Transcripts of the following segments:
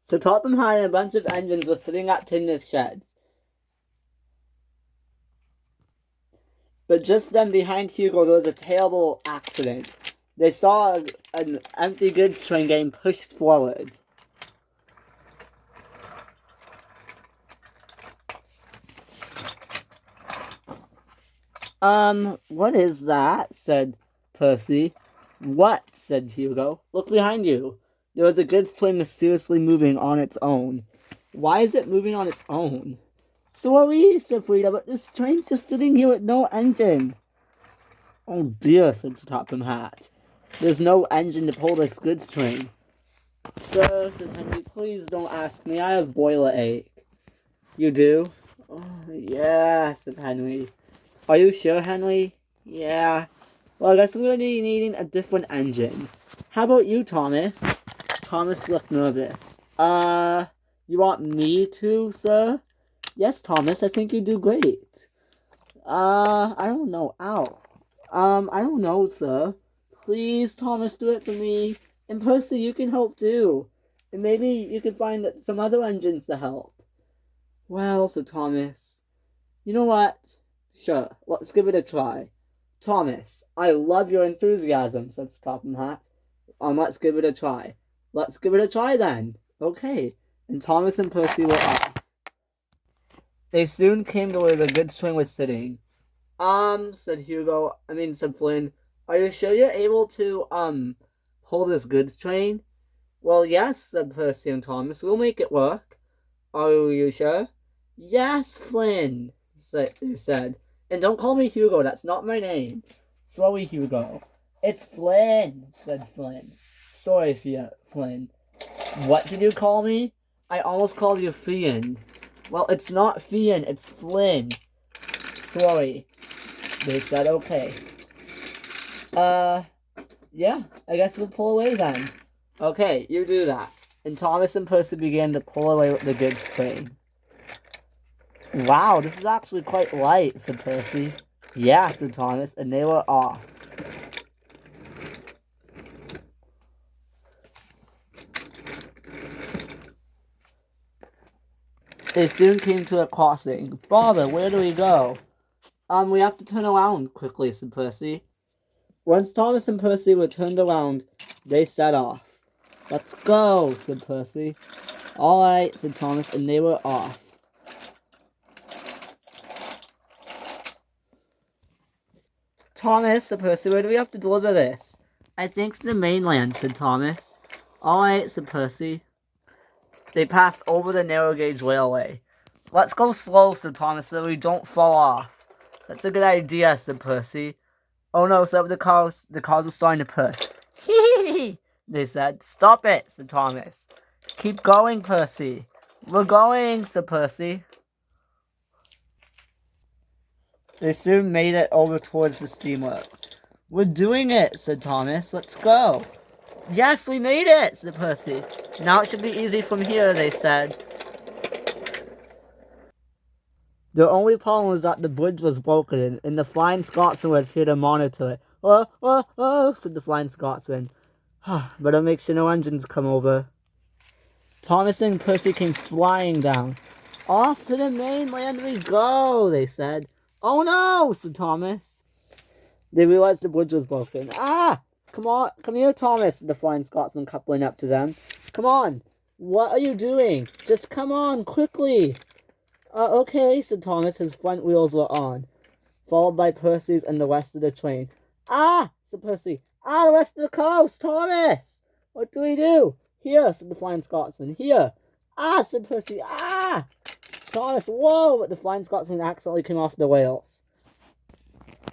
So Topham High and a bunch of engines were sitting at Tinder's sheds. But just then behind Hugo there was a terrible accident. They saw an empty goods train getting pushed forward. What is that? Said Percy. What? Said Hugo. Look behind you. There was a goods train mysteriously moving on its own. Why is it moving on its own? Sorry, said Frida, but this train's just sitting here with no engine. Oh dear, said Topham Hatt. There's no engine to pull this goods train. Sir, said Henry, please don't ask me. I have boiler ache. You do? Oh, yeah, said Henry. Are you sure, Henry? Yeah. Well, I guess I'm going to be needing a different engine. How about you, Thomas? Thomas looked nervous. You want me to, sir? Yes, Thomas, I think you do great. I don't know. Ow. I don't know, sir. Please, Thomas, do it for me. And Percy, you can help too. And maybe you can find some other engines to help. Well, said Thomas. You know what? Sure, let's give it a try. Thomas, I love your enthusiasm, said Topham Hatt. Let's give it a try. Let's give it a try then. Okay. And Thomas and Percy were off. They soon came to where the goods train was sitting. Said Flynn, are you sure you're able to, pull this goods train? Well, yes, said Percy and Thomas. We'll make it work. Are you sure? Yes, Flynn, they said. And don't call me Hugo, that's not my name. Sorry, Hugo. It's Flynn, said Flynn. Sorry, Flynn. What did you call me? I almost called you Fian. Well, it's not Fian, it's Flynn. Sorry. They said okay. Yeah, I guess we'll pull away then. Okay, you do that. And Thomas and Percy began to pull away with the goods train. Wow, this is actually quite light, said Percy. Yeah, said Thomas, and they were off. They soon came to a crossing. Bother, where do we go? We have to turn around quickly, said Percy. Once Thomas and Percy were turned around, they set off. Let's go, said Percy. All right, said Thomas, and they were off. Thomas, said Percy, where do we have to deliver this? I think to the mainland, said Thomas. All right, said Percy. They passed over the narrow gauge railway. Let's go slow, said Thomas, so we don't fall off. That's a good idea, said Percy. Oh no, said the cars were starting to push. Hee, they said. Stop it, said Thomas. Keep going, Percy. We're going, said Percy. They soon made it over towards the steamwork. We're doing it, said Thomas. Let's go. Yes, we made it, said Percy. Now it should be easy from here, they said. The only problem was that the bridge was broken, and the Flying Scotsman was here to monitor it. Oh, said the Flying Scotsman. Better make sure no engines come over. Thomas and Percy came flying down. Off to the mainland we go, they said. Oh no, said Thomas. They realized the bridge was broken. Come here, Thomas, said the Flying Scotsman, coupling up to them. Come on. What are you doing? Just come on, quickly. Okay, said Thomas, his front wheels were on, followed by Percy's and the rest of the train. Said Percy. The rest of the coast, Thomas! What do we do? Here, said the Flying Scotsman. Here. Said Percy. Thomas, whoa! But the Flying Scotsman accidentally came off the rails,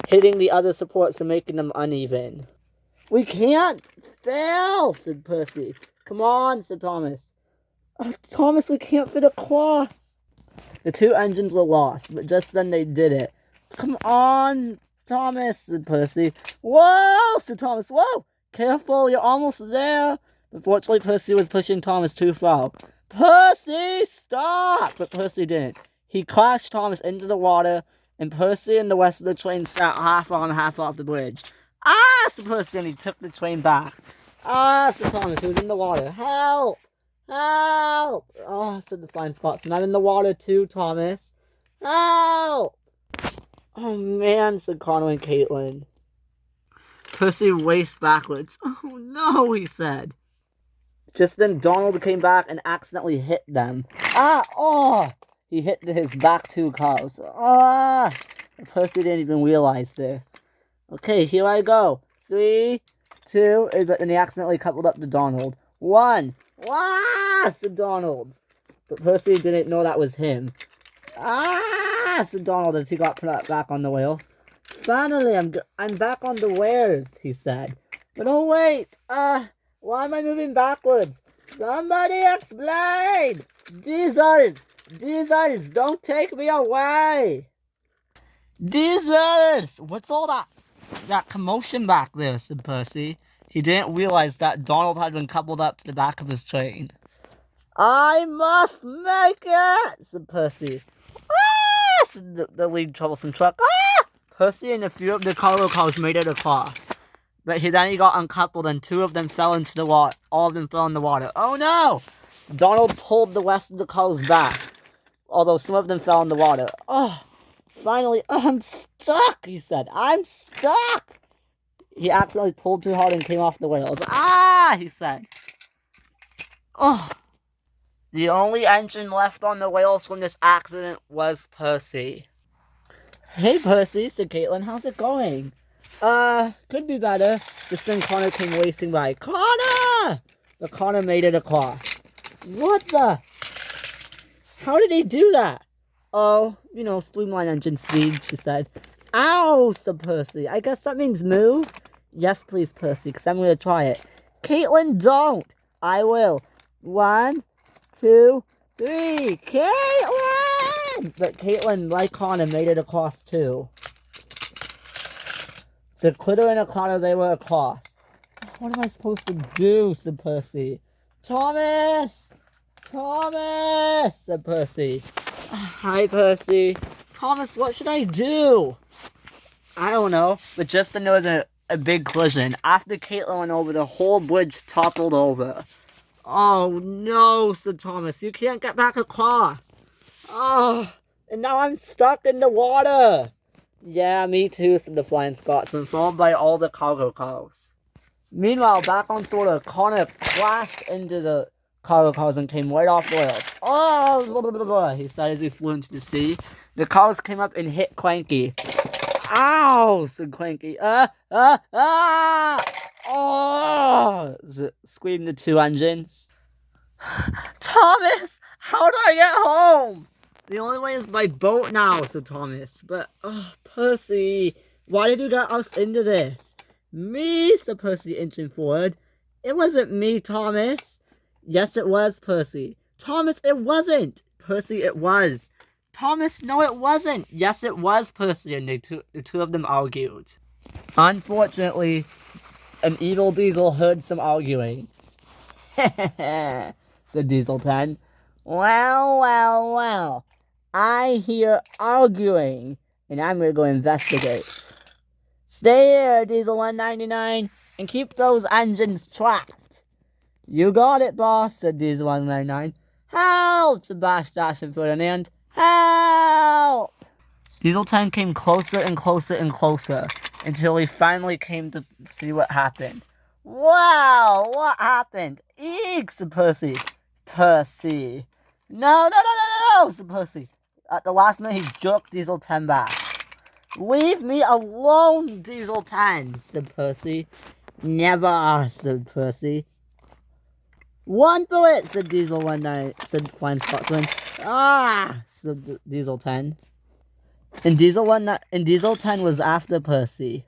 hitting the other supports and making them uneven. We can't fail, said Percy. Come on, said Thomas. Thomas, we can't fit across. The two engines were lost, but just then they did it. Come on, Thomas, said Percy. Whoa, said Thomas. Whoa, careful, you're almost there. But fortunately, Percy was pushing Thomas too far. Percy, stop! But Percy didn't. He crashed Thomas into the water, and Percy and the rest of the train sat half on, half off the bridge. Said Percy, and he took the train back. Said Thomas, who was in the water. Help! Help! Oh, said the Flying Scotsman. I'm in the water too, Thomas. Help! Oh man, said Connor and Caitlin. Percy raced backwards. Oh no, he said. Just then Donald came back and accidentally hit them. Ah! Oh! He hit his back two cows. Ah! Percy didn't even realize this. Okay, here I go. 3, 2, and he accidentally coupled up to Donald. 1. Ah! Said Donald. But Percy didn't know that was him. Ah! Said Donald as he got put back on the whales. Finally, I'm back on the whales, he said. But oh wait, why am I moving backwards? Somebody explain! Diesels, don't take me away! Diesels! What's all that commotion back there, said Percy. He didn't realize that Donald had been coupled up to the back of his train. I must make it, said Percy. Ah! Said the lead troublesome truck. Ah! Percy and a few of the cargo cars made it across. But then he got uncoupled and 2 of them fell into the water. All of them fell in the water. Oh no! Donald pulled the rest of the cars back. Although some of them fell in the water. Oh, finally, I'm stuck, he said. I'm stuck! He accidentally pulled too hard and came off the whales. Ah, he said. Oh. The only engine left on the whales from this accident was Percy. Hey, Percy, said Caitlin. How's it going? Could be better. Just then Connor came racing by. Connor! But Connor made it across. What the? How did he do that? Oh, streamline engine speed, she said. Ow, said Percy. I guess that means move? Yes, please, Percy, because I'm going to try it. Caitlin, don't! I will. 1, 2, 3. Caitlin! But Caitlin, like Connor, made it across too. So Clitter and Connor, they were across. What am I supposed to do, said Percy. Thomas! Thomas! Said Percy. Hi, Percy. Thomas, what should I do? I don't know. But just then there was a big collision. After Caitlin went over, the whole bridge toppled over. Oh, no, said Thomas. You can't get back across. Oh, and now I'm stuck in the water. Yeah, me too, said the Flying Scotsman, followed by all the cargo cars. Meanwhile, back on shore, Connor crashed into the cargo cars and came right off the rails. Oh, blah, blah, blah, blah, he said as he flew into the sea. The cars came up and hit Clanky. Ow, said Clanky. Oh, screamed the 2 engines. Thomas, how do I get home? The only way is by boat now, said Thomas. But, Percy, why did you get us into this? Me, said Percy, inching forward. It wasn't me, Thomas. Yes, it was, Percy. Thomas, it wasn't. Percy, it was. Thomas, no, it wasn't. Yes, it was, Percy, and the two of them argued. Unfortunately, an evil Diesel heard some arguing. Said Diesel 10. Well. I hear arguing, and I'm going to go investigate. Stay here, Diesel 199, and keep those engines trapped. You got it, boss, said Diesel 199. Help, said Bash, Dash, and Ferdinand. Help! Diesel 10 came closer and closer and closer, until he finally came to see what happened. Wow, what happened? Eek, said Percy. Percy. No, said Percy. At the last minute, he jerked Diesel 10 back. Leave me alone, Diesel 10, said Percy. Never, said Percy. One for it, said Diesel 19, said Flying Scotsman. Ah, said Diesel 10. And Diesel 10 was after Percy.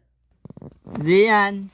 The end.